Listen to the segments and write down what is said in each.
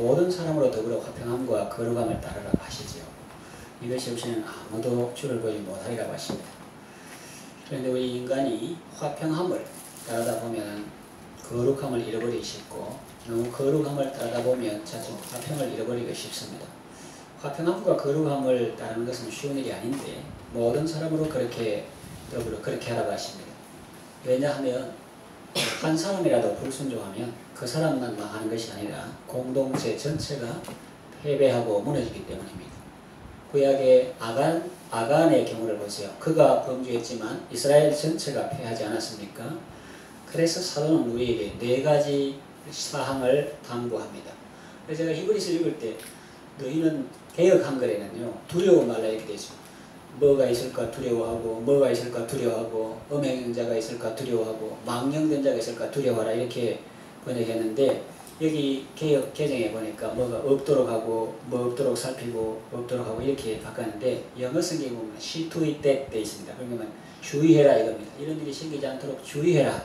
모든 사람으로 더불어 화평함과 거룩함을 따르라고 하시지요. 이것이 없이는 아무도 주를 보지 못하리라고 하십니다. 그런데 우리 인간이 화평함을 따르다 보면 거룩함을 잃어버리기 쉽고, 너무 거룩함을 따르다 보면 자칫 화평을 잃어버리기 쉽습니다. 화평함과 거룩함을 따르는 것은 쉬운 일이 아닌데 모든 사람으로 그렇게 더불어 그렇게 하라고 하십니다. 왜냐하면 한 사람이라도 불순종하면 그 사람만 망하는 것이 아니라 공동체 전체가 패배하고 무너지기 때문입니다. 구약의 아간의 경우를 보세요. 그가 범죄했지만 이스라엘 전체가 패하지 않았습니까? 그래서 사도는 우리에게 4가지 사항을 당부합니다. 그래서 제가 히브리서 읽을 때 너희는 개역 한글에는요 두려워 말라 이렇게 되어 있습니다. 뭐가 있을까 두려워하고, 뭐가 있을까 두려워하고, 음행자가 있을까 두려워하고, 망령된 자가 있을까 두려워하라 이렇게 번역했는데, 여기 개역 개정에 보니까 뭐가 없도록 하고, 뭐 없도록 살피고, 없도록 하고 이렇게 바꿨는데, 영어 성경에 보면 see to it that 돼 있습니다. 그러면 주의해라 이겁니다. 이런 일이 생기지 않도록 주의해라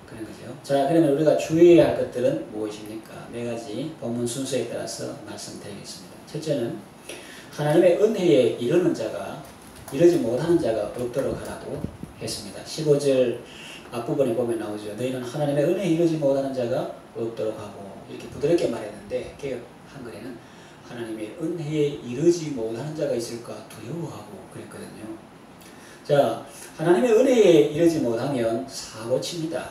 그런 거죠. 자, 그러면 우리가 주의해야 할 것들은 무엇입니까? 4가지 본문 순서에 따라서 말씀드리겠습니다. 첫째는 하나님의 은혜에 이르지 못하는 자가 없도록 하라고 했습니다. 15절 앞부분에 보면 나오죠. 너희는 하나님의 은혜에 이르지 못하는 자가 없도록 하고, 이렇게 부드럽게 말했는데 개역 한글에는 하나님의 은혜에 이르지 못하는 자가 있을까 두려워하고 그랬거든요. 자, 하나님의 은혜에 이르지 못하면 사고 칩니다.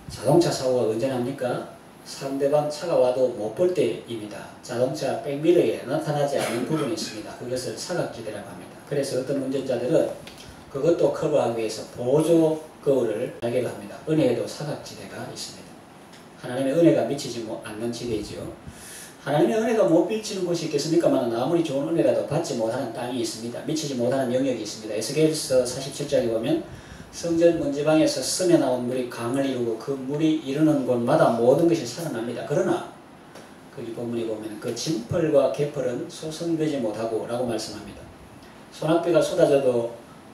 자동차 사고가 언제 납니까? 상대방 차가 와도 못 볼 때입니다. 자동차 백미러에 나타나지 않는 부분이 있습니다. 그것을 사각지대라고 합니다. 그래서 어떤 운전자들은 그것도 커버하기 위해서 보조 거울을 발견합니다. 은혜에도 사각지대가 있습니다. 하나님의 은혜가 미치지 않는 지대이죠. 하나님의 은혜가 못 미치는 곳이 있겠습니까만 아무리 좋은 은혜라도 받지 못하는 땅이 있습니다. 미치지 못하는 영역이 있습니다. 에스겔서 47장에 보면 성전 문지방에서 스며 나온 물이 강을 이루고 그 물이 이르는 곳마다 모든 것이 살아납니다. 그러나 거기 본문에 보면 그 진펄과 개펄은 소성되지 못하고 라고 말씀합니다. 소낙비가 쏟아져도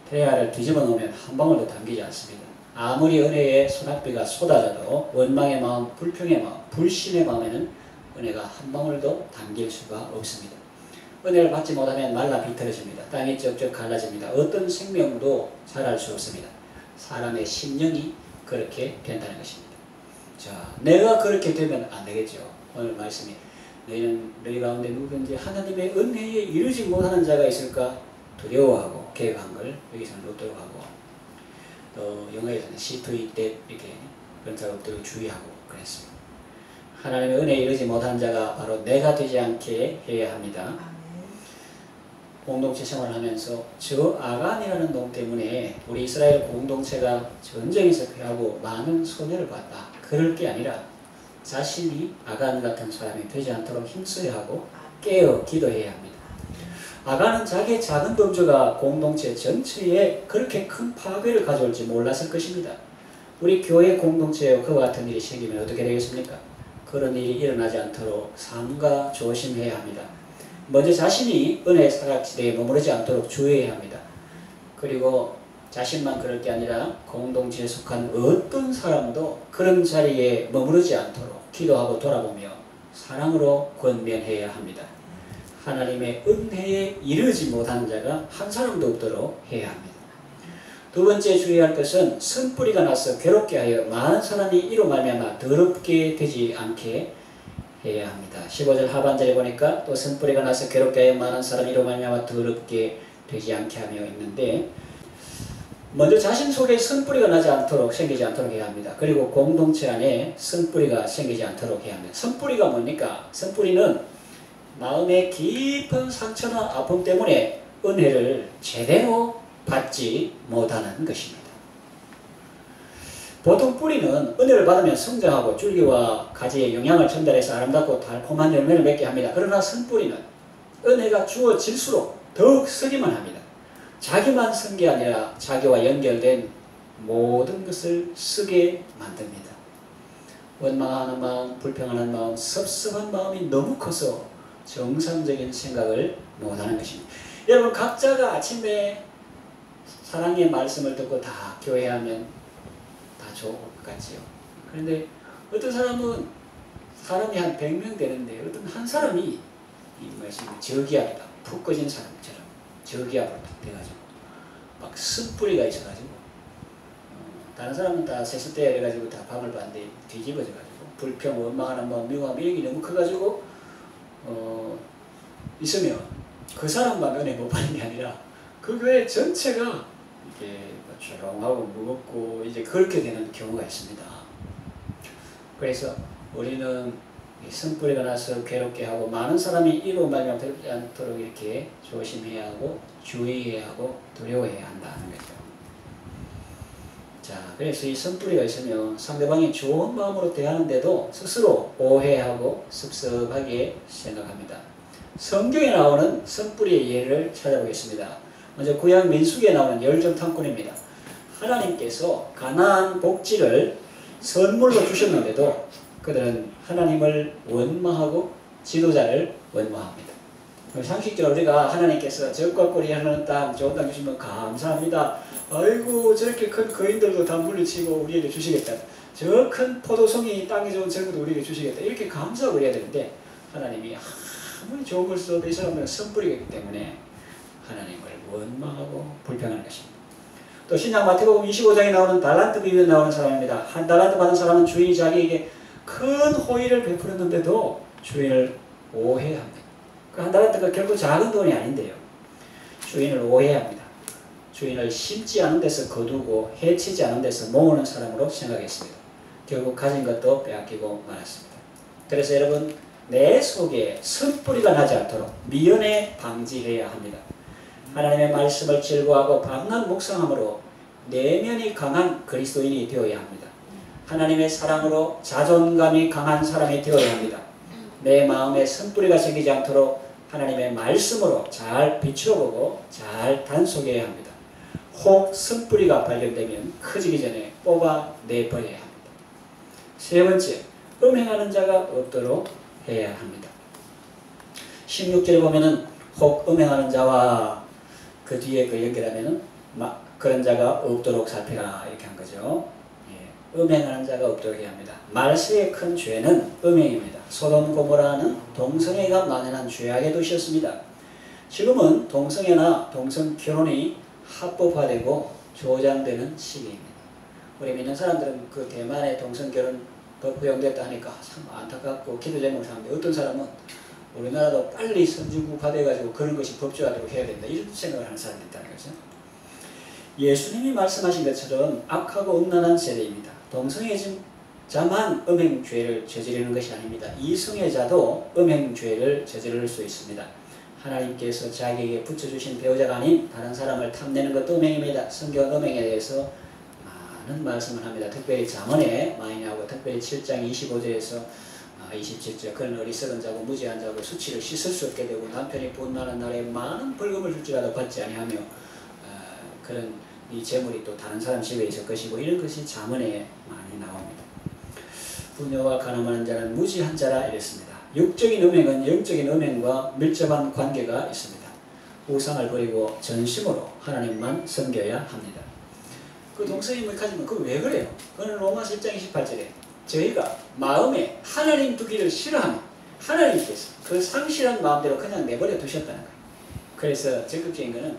대야를 뒤집어 놓으면 한 방울도 담기지 않습니다. 아무리 은혜에 소낙비가 쏟아져도 원망의 마음, 불평의 마음, 불신의 마음에는 은혜가 한 방울도 담길 수가 없습니다. 은혜를 받지 못하면 말라 비틀어집니다. 땅이 쩍쩍 갈라집니다. 어떤 생명도 자랄 수 없습니다. 사람의 심령이 그렇게 된다는 것입니다. 자, 내가 그렇게 되면 안 되겠죠. 오늘 말씀이 너희는 너희 가운데 누구든지 하나님의 은혜에 이르지 못하는 자가 있을까 두려워하고 계획한 걸 여기서는 없도록 하고, 또 영어에서는 see to it that 이렇게 그런 자가 없도록 주의하고 그랬습니다. 하나님의 은혜에 이르지 못하는 자가 바로 내가 되지 않게 해야 합니다. 공동체 생활을 하면서 저 아간이라는 놈 때문에 우리 이스라엘 공동체가 전쟁에서 패하고 많은 손해를 봤다. 그럴 게 아니라 자신이 아간 같은 사람이 되지 않도록 힘써야 하고 깨어 기도해야 합니다. 아간은 자기의 작은 범죄가 공동체 전체에 그렇게 큰 파괴를 가져올지 몰랐을 것입니다. 우리 교회 공동체에 그와 같은 일이 생기면 어떻게 되겠습니까? 그런 일이 일어나지 않도록 삼가 조심해야 합니다. 먼저 자신이 은혜의 사각지대에 머무르지 않도록 주의해야 합니다. 그리고 자신만 그럴 게 아니라 공동체에 속한 어떤 사람도 그런 자리에 머무르지 않도록 기도하고 돌아보며 사랑으로 권면해야 합니다. 하나님의 은혜에 이르지 못하는 자가 한 사람도 없도록 해야 합니다. 두 번째 주의할 것은 선뿌리가 나서 괴롭게 하여 많은 사람이 이로 말미암아 더럽게 되지 않게 해야 합니다. 15절 하반절에 보니까 또 선뿌리가 나서 괴롭게 하여 많은 사람이 이로 말미암아 더럽게 되지 않게 하며 있는데, 먼저 자신 속에 선뿌리가 나지 않도록 생기지 않도록 해야 합니다. 그리고 공동체 안에 선뿌리가 생기지 않도록 해야 합니다. 선뿌리가 뭡니까? 선뿌리는 마음의 깊은 상처나 아픔 때문에 은혜를 제대로 받지 못하는 것입니다. 보통 뿌리는 은혜를 받으면 성장하고 줄기와 가지에 영양을 전달해서 아름답고 달콤한 열매를 맺게 합니다. 그러나 선뿌리는 은혜가 주어질수록 더욱 쓰기만 합니다. 자기만 쓴 게 아니라 자기와 연결된 모든 것을 쓰게 만듭니다. 원망하는 마음, 불평하는 마음, 섭섭한 마음이 너무 커서 정상적인 생각을 못하는 것입니다. 여러분, 각자가 아침에 사랑의 말씀을 듣고 다 교회 하면 다 좋을 것 같지요. 그런데 어떤 사람은 사람이 한 100명 되는데 어떤 한 사람이 이 뭐지 저기압이다. 푹 꺼진 사람처럼 저기압으로 딱 돼가지고 막 쓴뿌리가 있어가지고 다른 사람은 다 세숫대야 해가지고 다 밥을 봤는데 뒤집어져가지고 불평, 원망하는 뭐 미워함 이런 게 너무 커가지고 있으면 그 사람만 은혜 못 받는 게 아니라 그 교회 전체가 이게 조용하고 무겁고 이제 그렇게 되는 경우가 있습니다. 그래서 우리는 쓴뿌리가 나서 괴롭게 하고 많은 사람이 이로 말미암지 않도록 이렇게 조심해야 하고 주의해야 하고 두려워해야 한다는 거죠. 자, 그래서 이 쓴뿌리가 있으면 상대방이 좋은 마음으로 대하는데도 스스로 오해하고 섭섭하게 생각합니다. 성경에 나오는 쓴뿌리의 예를 찾아보겠습니다. 먼저 구약 민수기에 나오는 열정탐꾼입니다. 하나님께서 가나안 복지를 선물로 주셨는데도 그들은 하나님을 원망하고 지도자를 원망합니다. 상식적으로 우리가 하나님께서 적과 꿀이 흐르는 땅 좋은 땅 주시면 감사합니다. 아이고 저렇게 큰 거인들도 다 물리치고 우리에게 주시겠다. 저 큰 포도송이 땅에 좋은 정부도 우리에게 주시겠다. 이렇게 감사하고 해야 되는데 하나님이 아무리 좋은 걸 써도 이 사람은 선뿌리기 때문에 하나님을 원망하고 불평하는 것입니다. 또 신약 마태복음 25장에 나오는 달란트 비유에 나오는 사람입니다. 한 달란트 받은 사람은 주인이 자기에게 큰 호의를 베풀었는데도 주인을 오해합니다. 그 한 달란트가 결국 작은 돈이 아닌데요. 주인을 오해합니다. 주인을 심지 않은 데서 거두고 해치지 않은 데서 모으는 사람으로 생각했습니다. 결국 가진 것도 빼앗기고 말았습니다. 그래서 여러분 내 속에 쓴뿌리가 나지 않도록 미연에 방지해야 합니다. 하나님의 말씀을 즐거워하고 밤낮 묵상함으로 내면이 강한 그리스도인이 되어야 합니다. 하나님의 사랑으로 자존감이 강한 사람이 되어야 합니다. 내 마음에 쓴뿌리가 생기지 않도록 하나님의 말씀으로 잘 비추어보고 잘 단속해야 합니다. 혹 쓴뿌리가 발견되면 커지기 전에 뽑아내버려야 합니다. 세 번째, 음행하는 자가 없도록 해야 합니다. 16절에 보면은 혹 음행하는 자와 그 뒤에 그 연결하면은 그런 자가 없도록 살피라 이렇게 한 거죠. 예, 음행하는 자가 없도록 해야 합니다. 말세의 큰 죄는 음행입니다. 소돔 고모라는 동성애가 만연한 죄악의 도시였습니다. 지금은 동성애나 동성 결혼이 합법화되고 조장되는 시기입니다. 우리 믿는 사람들은 그 대만의 동성 결혼 법 허용됐다 하니까 참 안타깝고 기도 제목을 하는데 어떤 사람은 우리나라도 빨리 선진국화돼가지고 그런 것이 법조화되고 해야 된다 이런 생각을 하는 사람이 있다는 거죠. 예수님이 말씀하신 것처럼 악하고 음란한 세대입니다. 동성애자만 음행죄를 저지르는 것이 아닙니다. 이성애자도 음행죄를 저지를 수 있습니다. 하나님께서 자기에게 붙여주신 배우자가 아닌 다른 사람을 탐내는 것도 음행입니다. 성경 음행에 대해서 많은 말씀을 합니다. 특별히 잠언에 많이 나오고 특별히 7장 25절에서 27절 그런 어리석은 자고 무지한 자고 수치를 씻을 수 없게 되고 남편이 분노하는 날에 많은 벌금을 줄지라도 받지 아니하며 그런 이 재물이 또 다른 사람 집에 있을 것이고 이런 것이 잠언에 많이 나옵니다. 분노와 가늠하는 자는 무지한 자라 이랬습니다. 육적인 음행은 영적인 음행과 밀접한 관계가 있습니다. 우상을 버리고 전심으로 하나님만 섬겨야 합니다. 그 동성애물 가지면 그거 왜 그래요? 그거는 로마서 1장 28절에 저희가 마음에 하나님 두기를 싫어하면 하나님께서 그 상실한 마음대로 그냥 내버려 두셨다는 거예요. 그래서 적극적인 거는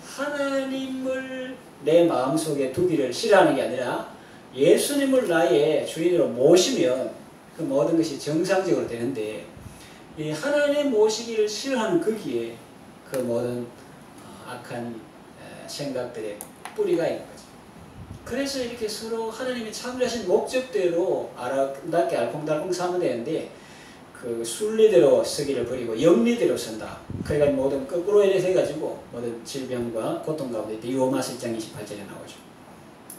하나님을 내 마음속에 두기를 싫어하는 게 아니라 예수님을 나의 주인으로 모시면 그 모든 것이 정상적으로 되는데 이 하나님 모시기를 싫어하는 거기에 그 모든 악한 생각들의 뿌리가 있는 거죠. 그래서 이렇게 서로 하나님이 창조하신 목적대로 아름답게 알콩달콩 사면 되는데 그 순리대로 쓰기를 버리고 영리대로 쓴다. 그러니까 모든 거꾸로 해가지고 모든 질병과 고통 가운데 로마서 1장 28절에 나오죠.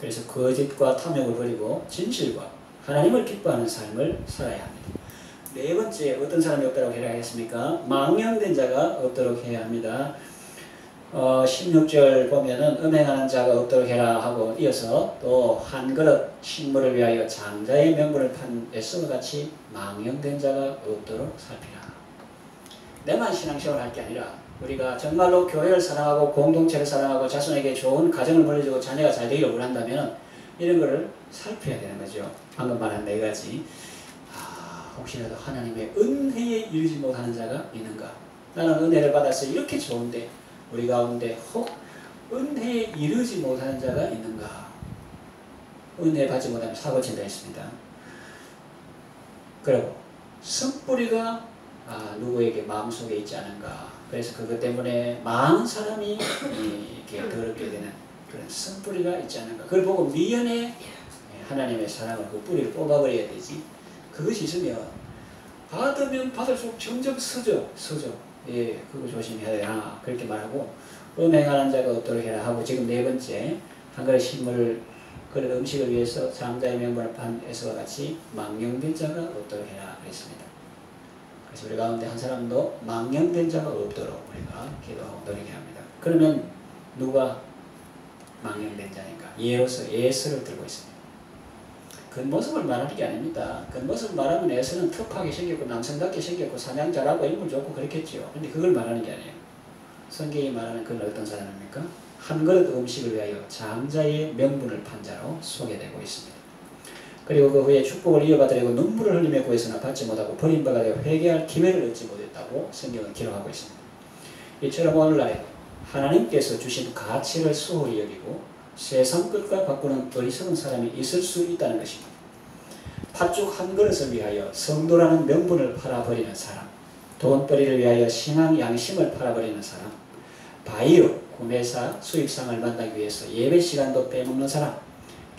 그래서 거짓과 탐욕을 버리고 진실과 하나님을 기뻐하는 삶을 살아야 합니다. 네 번째 어떤 사람이 없도록 해야 하겠습니까? 망령된 자가 없도록 해야 합니다. 16절 보면은 음행하는 자가 없도록 해라 하고 이어서 또 한 그릇 식물을 위하여 장자의 명분을 판 에스와 같이 망령된 자가 없도록 살피라. 내만 신앙생활을 할 게 아니라 우리가 정말로 교회를 사랑하고 공동체를 사랑하고 자손에게 좋은 가정을 물려주고 자녀가 잘 되기를 원한다면 이런 거를 살펴야 되는 거죠. 방금 말한 네 가지. 혹시라도 하나님의 은혜에 이르지 못하는 자가 있는가? 나는 은혜를 받았어 이렇게 좋은데 우리 가운데 혹 은혜에 이르지 못하는 자가 있는가? 은혜 받지 못하면 사고친다 했습니다. 그리고 쓴뿌리가 누구에게 마음속에 있지 않은가? 그래서 그것 때문에 많은 사람이 이렇게 더럽게 되는 그런 쓴뿌리가 있지 않은가? 그걸 보고 미연에 하나님의 사랑을 그 뿌리를 뽑아버려야 되지. 그것이 있으면 받으면 받을수록 점점 서져. 예, 그거 조심해야 되나 그렇게 말하고 음행하는 자가 없도록 해라 하고 지금 네 번째 한 그릇 식물 그릇 음식을 위해서 장자의 명분을 판 에서와 같이 망령된 자가 없도록 해라 그랬습니다. 그래서 우리 가운데 한 사람도 망령된 자가 없도록 우리가 기도하고 노력해야 합니다. 그러면 누가 망령된 자니까 예수를 들고 있습니다. 겉모습을 말하는 게 아닙니다. 겉모습을 말하면 에서는 터프하게 생겼고 남성답게 생겼고 사냥 잘하고 인물 좋고 그렇겠죠. 근데 그걸 말하는 게 아니에요. 성경이 말하는 그건 어떤 사람입니까? 한 그릇 음식을 위하여 장자의 명분을 판 자로 소개되고 있습니다. 그리고 그 후에 축복을 이어받으려고 눈물을 흘리며 구했으나 받지 못하고 버림받아 되어 회개할 기회를 얻지 못했다고 성경은 기록하고 있습니다. 이처럼 오늘날 하나님께서 주신 가치를 소홀히 여기고 세상 것과 바꾸는 어리석은 사람이 있을 수 있다는 것입니다. 팥죽 한 그릇을 위하여 성도라는 명분을 팔아버리는 사람, 돈벌이를 위하여 신앙 양심을 팔아버리는 사람, 바이어 구매사 수입상을 만나기 위해서 예배 시간도 빼먹는 사람,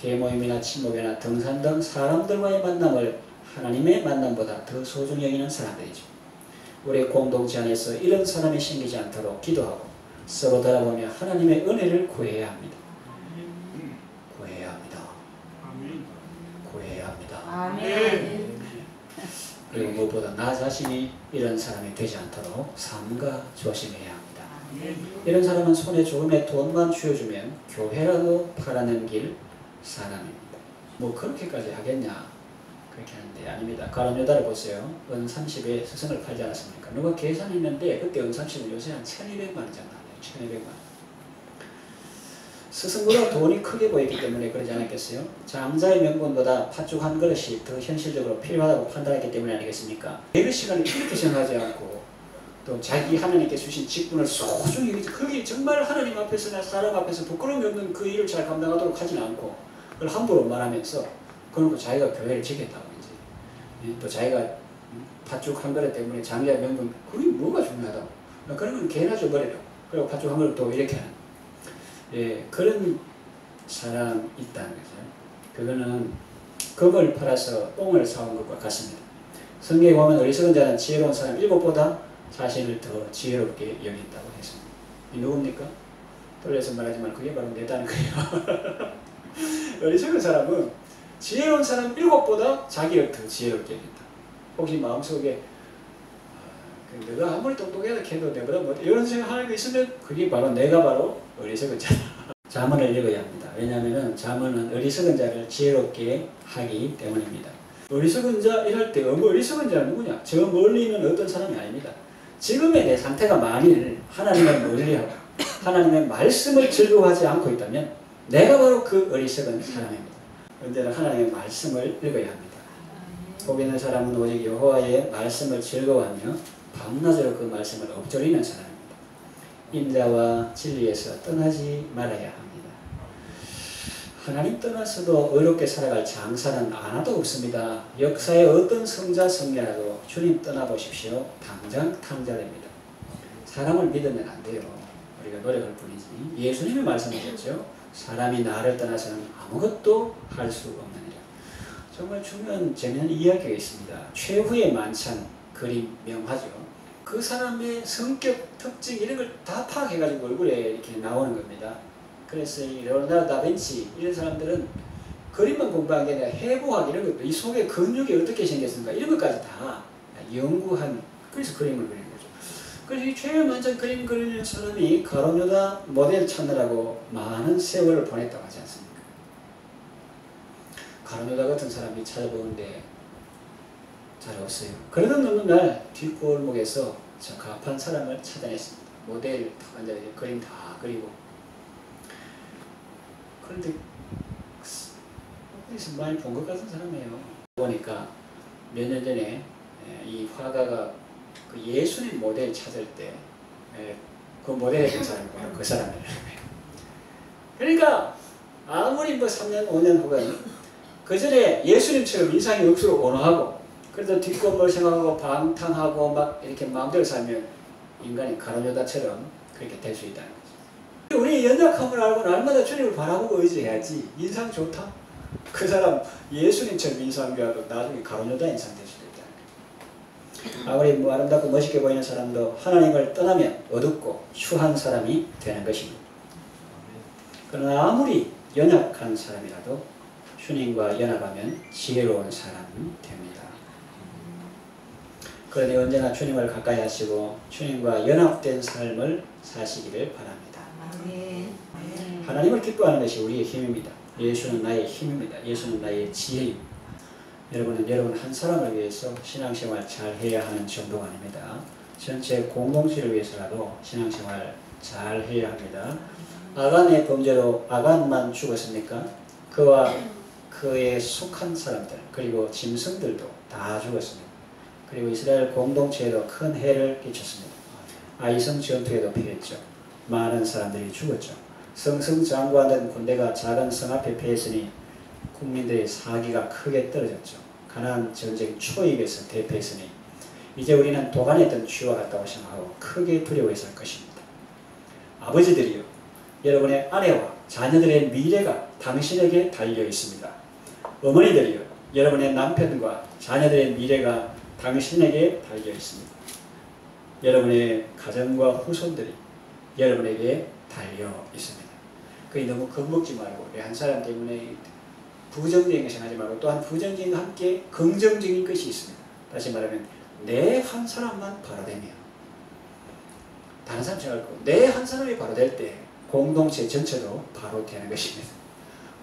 계모임이나 친목이나 등산 등 사람들과의 만남을 하나님의 만남보다 더 소중히 여기는 사람들이죠. 우리 공동체 안에서 이런 사람이 생기지 않도록 기도하고 서로 돌아보며 하나님의 은혜를 구해야 합니다. 구해야 합니다. 아멘. 그리고 무엇보다 나 자신이 이런 사람이 되지 않도록 삼가 조심해야 합니다. 이런 사람은 손에 조금의 돈만 쥐어주면 교회라도 팔아넘길 사람입니다. 뭐 그렇게까지 하겠냐? 그렇게 하는데 아닙니다. 가룟 유다를 보세요. 은 30에 스승을 팔지 않았습니까? 누가 계산했는데 그때 은 30은 요새 한 1200만 원 정도 하네요. 1200만 원. 스승보다 돈이 크게 보였기 때문에 그러지 않았겠어요? 장자의 명분보다 팥죽 한 그릇이 더 현실적으로 필요하다고 판단했기 때문에 아니겠습니까? 예배 시간을 이렇게 생각하지 않고 또 자기 하나님께 주신 직분을 소중히 여기지 그게 정말 하나님 앞에서나 사람 앞에서 부끄러움이 없는 그 일을 잘 감당하도록 하지는 않고 그걸 함부로 말하면서 그러고 자기가 교회를 지켰다고 이제 또 자기가 팥죽 한 그릇 때문에 장자의 명분 그게 뭐가 중요하다고 그런 건 개나 줘버리라고 그리고 팥죽 한 그릇 또 이렇게 하는 예, 그런 사람이 있다는 거죠. 그거는 금을 팔아서 똥을 사온 것과 같습니다. 성경에 보면 어리석은 자는 지혜로운 사람 7보다 자신을 더 지혜롭게 여긴다고 했습니다. 이 누굽니까? 돌려서 말하지만 그게 바로 내다는 거예요. 어리석은 사람은 지혜로운 사람 7보다 자기를 더 지혜롭게 여긴다. 혹시 마음속에 내가 아무리 똑똑해도 해도 내보다 뭐 이런 생각하는 게 있으면 그게 바로 내가 바로 어리석은 자다. 잠언을 읽어야 합니다. 왜냐하면 잠언은 어리석은 자를 지혜롭게 하기 때문입니다. 어리석은 자 이럴 때 어리석은 자는 누구냐? 저 멀리 있는 어떤 사람이 아닙니다. 지금의 내 상태가 만일 하나님을 멀리하고 하나님의 말씀을 즐거워하지 않고 있다면 내가 바로 그 어리석은 사람입니다. 언제나 하나님의 말씀을 읽어야 합니다. 복 있는 사람은 오직 여호와의 말씀을 즐거워하며 밤낮으로 그 말씀을 엎조리는 사람입니다. 인자와 진리에서 떠나지 말아야 합니다. 하나님 떠나서도 의롭게 살아갈 장사는 하나도 없습니다. 역사의 어떤 성자 성녀라도 주님 떠나보십시오. 당장 탕자됩니다. 사람을 믿으면 안 돼요. 우리가 노력할 뿐이지. 예수님이 말씀하셨죠. 사람이 나를 떠나서는 아무것도 할 수 없느니라. 정말 중요한 재미난 이야기가 있습니다. 최후의 만찬 그림 명하죠. 그 사람의 성격, 특징 이런 걸 다 파악해가지고 얼굴에 이렇게 나오는 겁니다. 그래서 이 레오나르도 다빈치 이런 사람들은 그림만 공부한 게 아니라 해부학 이런 것도 이 속에 근육이 어떻게 생겼는가 이런 것까지 다 연구한 그래서 그림을 그리는 거죠. 그래서 이 최후의 만찬 그림 그리는 사람이 가룟 유다 모델 찾느라고 많은 세월을 보냈다고 하지 않습니까? 가룟 유다 같은 사람이 찾아보는데 잘 없어요. 그러던 어느 날 뒷골목에서 적합한 사람을 찾아냈습니다. 모델 딱 앉아 그림 다 그리고 그런데 어디서 많이 본 것 같은 사람이에요. 보니까 몇 년 전에 이 화가가 그 예수님 모델 찾을 때 그 모델이 된 사람이 바로 그 사람이에요. 그러니까 아무리 뭐 3년 5년 후건 그 전에 예수님처럼 인상이 억수로 온화하고 그래도 뒷골을 생각하고 방탕하고 막 이렇게 마음대로 살면 인간이 가룟유다처럼 그렇게 될 수 있다는 거죠. 우리 연약함을 알고 날마다 주님을 바라보고 의지해야지. 인상 좋다? 그 사람 예수님처럼 인상교하고 나중에 가룟유다 인상 될 수도 있다는 거죠. 아무리 뭐 아름답고 멋있게 보이는 사람도 하나님을 떠나면 어둡고 추한 사람이 되는 것입니다. 그러나 아무리 연약한 사람이라도 주님과 연합하면 지혜로운 사람이 됩니다. 그러니 언제나 주님을 가까이 하시고 주님과 연합된 삶을 사시기를 바랍니다. 하나님을 기뻐하는 것이 우리의 힘입니다. 예수는 나의 힘입니다. 예수는 나의 지혜입니다. 여러분 한 사람을 위해서 신앙생활 잘 해야 하는 정도가 아닙니다. 전체 공동체를 위해서라도 신앙생활 잘 해야 합니다. 아간의 범죄로 아간만 죽었습니까? 그와 그에 속한 사람들 그리고 짐승들도 다 죽었습니다. 그리고 이스라엘 공동체에도 큰 해를 끼쳤습니다. 아이성 전투에도 패했죠. 많은 사람들이 죽었죠. 승승장구하던 군대가 작은 성 앞에 패했으니 국민들의 사기가 크게 떨어졌죠. 가나안 전쟁 초입에서 대패했으니 이제 우리는 도간했던 쥐와 같다고 생각하고 크게 두려워했을 것입니다. 아버지들이요, 여러분의 아내와 자녀들의 미래가 당신에게 달려 있습니다. 어머니들이요, 여러분의 남편과 자녀들의 미래가 당신에게 달려 있습니다. 여러분의 가정과 후손들이 여러분에게 달려 있습니다. 그게 너무 겁먹지 말고 한 사람 때문에 부정적인 것을 하지 말고 또한 부정적인 함께 긍정적인 것이 있습니다. 다시 말하면 내 한 사람만 바로 되면 다른 사람 생각하고 내 한 사람이 바로 될 때 공동체 전체도 바로 되는 것입니다.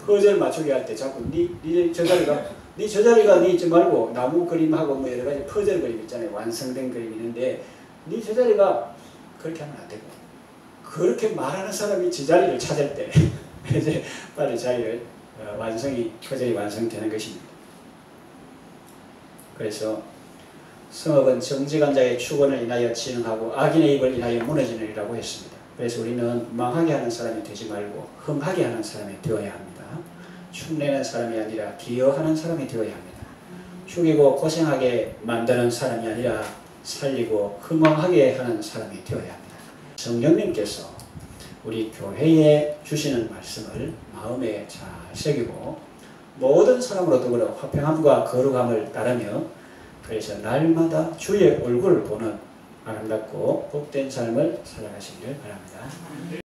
퍼즐 맞추기 할 때 자꾸 니 저 자리가 니 저 말고 나무 그림하고 뭐 여러 가지 퍼즐 그림 있잖아요. 완성된 그림이 있는데 니 저 자리가 그렇게 하면 안 되고 그렇게 말하는 사람이 지 자리를 찾을 때 이제 빨리 자리를 퍼즐이 완성되는 것입니다. 그래서 성읍은 정직한 자의 축원을 인하여 진흥하고 악인의 입을 인하여 무너지느니라고 했습니다. 그래서 우리는 망하게 하는 사람이 되지 말고 흥하게 하는 사람이 되어야 합니다. 흉내내는 사람이 아니라 기여하는 사람이 되어야 합니다. 죽이고 고생하게 만드는 사람이 아니라 살리고 흥왕하게 하는 사람이 되어야 합니다. 성령님께서 우리 교회에 주시는 말씀을 마음에 잘 새기고 모든 사람으로 더불어 화평함과 거룩함을 따르며 그래서 날마다 주의 얼굴을 보는 아름답고 복된 삶을 살아가시기를 바랍니다.